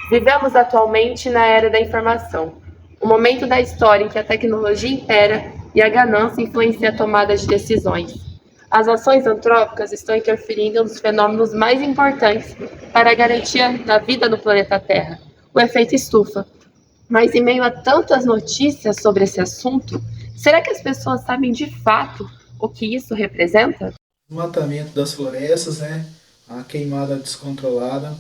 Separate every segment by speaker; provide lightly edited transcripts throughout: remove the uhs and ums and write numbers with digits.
Speaker 1: Vivemos atualmente na era da informação, um momento da história em que a tecnologia impera e a ganância influencia a tomada de decisões. As ações antrópicas estão interferindo nos fenômenos mais importantes para a garantia da vida no planeta Terra, o efeito estufa. Mas em meio a tantas notícias sobre esse assunto, será que as pessoas sabem de fato o que isso representa?
Speaker 2: Desmatamento das florestas, né? A queimada descontrolada,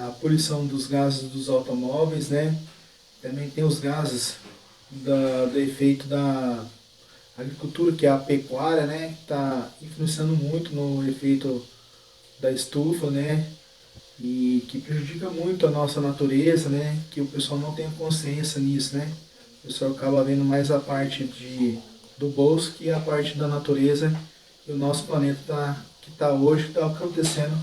Speaker 2: a poluição dos gases dos automóveis, né? Também tem os gases do efeito da agricultura, que é a pecuária, né? Que está influenciando muito no efeito da estufa, né? E que prejudica muito a nossa natureza, né? Que o pessoal não tem consciência nisso, né? O pessoal acaba vendo mais a parte do bolso que a parte da natureza e o nosso planeta que está hoje, que está acontecendo,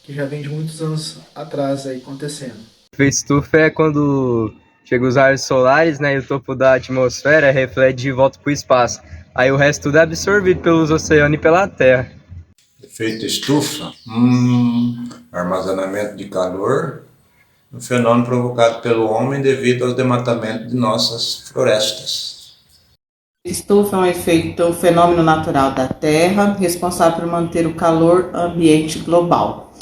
Speaker 2: que já vem de muitos anos atrás aí acontecendo.
Speaker 3: O efeito estufa é quando chega os raios solares, né, e o topo da atmosfera reflete de volta para o espaço. Aí o resto tudo é absorvido pelos oceanos e pela Terra.
Speaker 4: Efeito estufa, armazenamento de calor, um fenômeno provocado pelo homem devido ao desmatamento de nossas florestas.
Speaker 5: Estufa é um fenômeno natural da Terra, responsável por manter o calor ambiente global.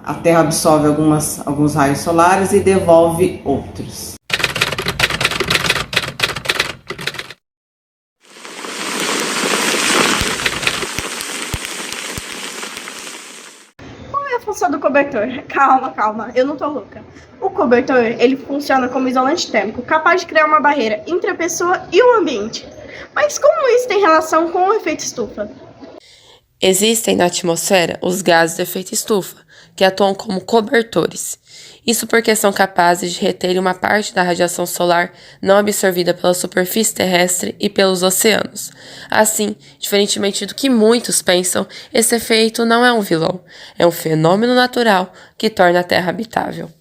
Speaker 5: A Terra absorve alguns raios solares e devolve outros.
Speaker 6: Qual é a função do cobertor? Calma, eu não tô louca. O cobertor, ele funciona como isolante térmico, capaz de criar uma barreira entre a pessoa e o ambiente. Mas como isso tem relação com o efeito estufa?
Speaker 1: Existem na atmosfera os gases do efeito estufa, que atuam como cobertores. Isso porque são capazes de reter uma parte da radiação solar não absorvida pela superfície terrestre e pelos oceanos. Assim, diferentemente do que muitos pensam, esse efeito não é um vilão, é um fenômeno natural que torna a Terra habitável.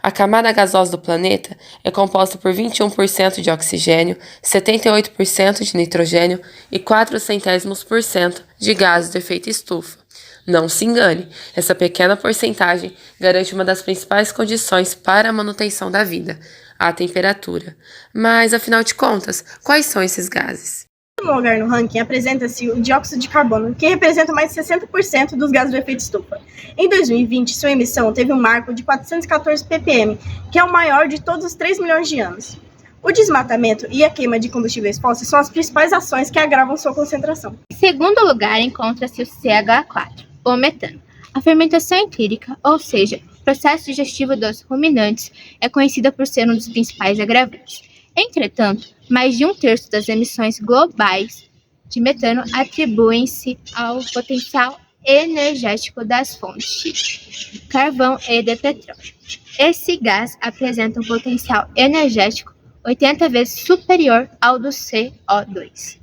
Speaker 1: A camada gasosa do planeta é composta por 21% de oxigênio, 78% de nitrogênio e 0,04% de gases do efeito estufa. Não se engane, essa pequena porcentagem garante uma das principais condições para a manutenção da vida, a temperatura. Mas, afinal de contas, quais são esses gases?
Speaker 6: Em último lugar no ranking apresenta-se o dióxido de carbono, que representa mais de 60% dos gases do efeito estufa. Em 2020, sua emissão teve um marco de 414 ppm, que é o maior de todos os 3 milhões de anos. O desmatamento e a queima de combustíveis fósseis são as principais ações que agravam sua concentração.
Speaker 7: Em segundo lugar, encontra-se o CH4, ou metano. A fermentação empírica, ou seja, o processo digestivo dos ruminantes, é conhecida por ser um dos principais agravantes. Entretanto, mais de 1/3 das emissões globais de metano atribuem-se ao potencial energético das fontes de carvão e de petróleo. Esse gás apresenta um potencial energético 80 vezes superior ao do CO2.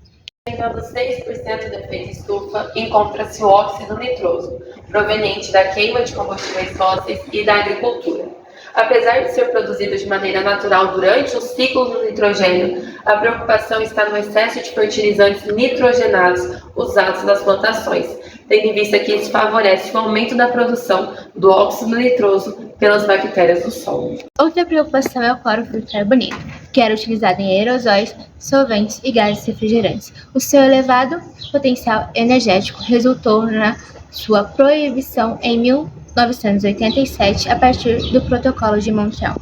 Speaker 1: Representando 6% do efeito estufa, encontra-se o óxido nitroso, proveniente da queima de combustíveis fósseis e da agricultura. Apesar de ser produzido de maneira natural durante o ciclo do nitrogênio, a preocupação está no excesso de fertilizantes nitrogenados usados nas plantações, tendo em vista que isso favorece o aumento da produção do óxido nitroso pelas bactérias do solo.
Speaker 7: Outra preocupação é o clorofluorcarboneto, que era utilizado em aerosóis, solventes e gases refrigerantes. O seu elevado potencial energético resultou na sua proibição em 1987 a partir do Protocolo de Montreal.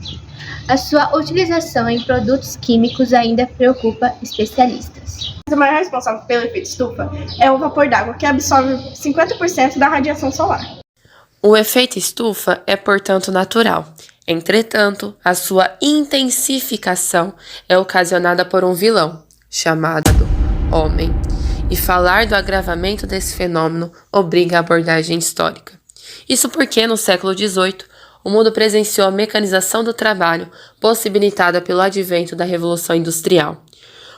Speaker 7: A sua utilização em produtos químicos ainda preocupa especialistas.
Speaker 6: O maior responsável pelo efeito estufa é o vapor d'água, que absorve 50% da radiação solar.
Speaker 1: O efeito estufa é, portanto, natural. Entretanto, a sua intensificação é ocasionada por um vilão, chamado homem. E falar do agravamento desse fenômeno obriga a abordagem histórica. Isso porque, no século XVIII, o mundo presenciou a mecanização do trabalho, possibilitada pelo advento da Revolução Industrial.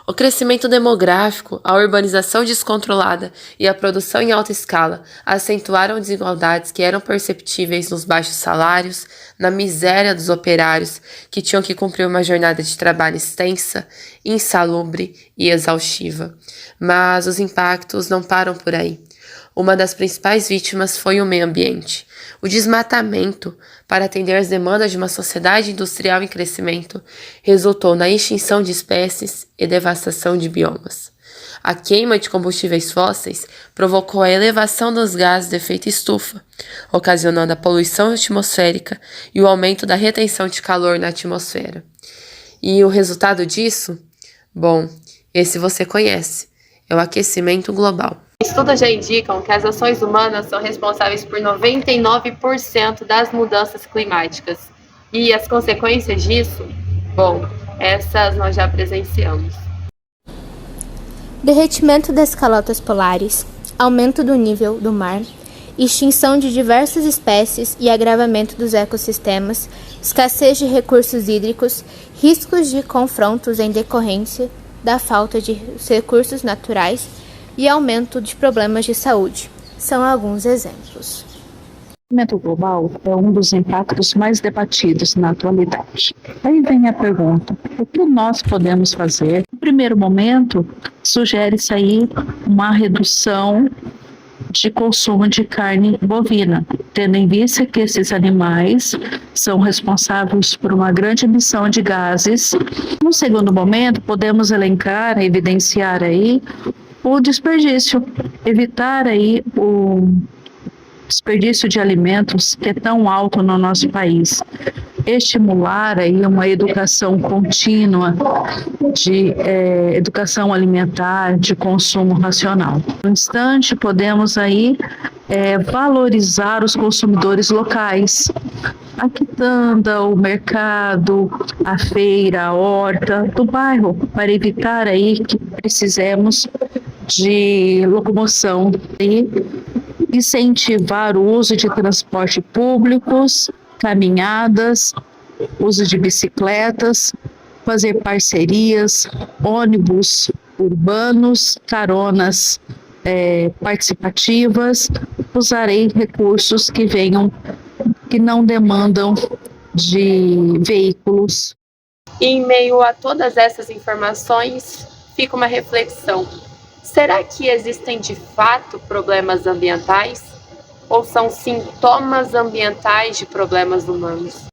Speaker 1: O crescimento demográfico, a urbanização descontrolada e a produção em alta escala acentuaram desigualdades que eram perceptíveis nos baixos salários, na miséria dos operários, que tinham que cumprir uma jornada de trabalho extensa, insalubre e exaustiva. Mas os impactos não param por aí. Uma das principais vítimas foi o meio ambiente. O desmatamento, para atender às demandas de uma sociedade industrial em crescimento, resultou na extinção de espécies e devastação de biomas. A queima de combustíveis fósseis provocou a elevação dos gases de efeito estufa, ocasionando a poluição atmosférica e o aumento da retenção de calor na atmosfera. E o resultado disso? Bom, esse você conhece, é o aquecimento global. Estudos já indicam que as ações humanas são responsáveis por 99% das mudanças climáticas. E as consequências disso? Bom, essas nós já presenciamos.
Speaker 7: Derretimento das calotas polares, aumento do nível do mar, extinção de diversas espécies e agravamento dos ecossistemas, escassez de recursos hídricos, riscos de confrontos em decorrência da falta de recursos naturais e aumento de problemas de saúde. São alguns exemplos.
Speaker 8: O aquecimento global é um dos impactos mais debatidos na atualidade. Aí vem a pergunta: o que nós podemos fazer? No primeiro momento, sugere-se aí uma redução de consumo de carne bovina, tendo em vista que esses animais são responsáveis por uma grande emissão de gases. No segundo momento, podemos elencar, evidenciar aí o desperdício, evitar aí o desperdício de alimentos que é tão alto no nosso país. Estimular aí uma educação contínua de educação alimentar, de consumo racional. No instante, podemos aí valorizar os consumidores locais, a quitanda, o mercado, a feira, a horta do bairro, para evitar aí que precisemos de locomoção e incentivar o uso de transporte públicos, caminhadas, uso de bicicletas, fazer parcerias, ônibus urbanos, caronas participativas, usarei recursos que não demandam de veículos.
Speaker 1: Em meio a todas essas informações, fica uma reflexão. Será que existem de fato problemas ambientais? Ou são sintomas ambientais de problemas humanos?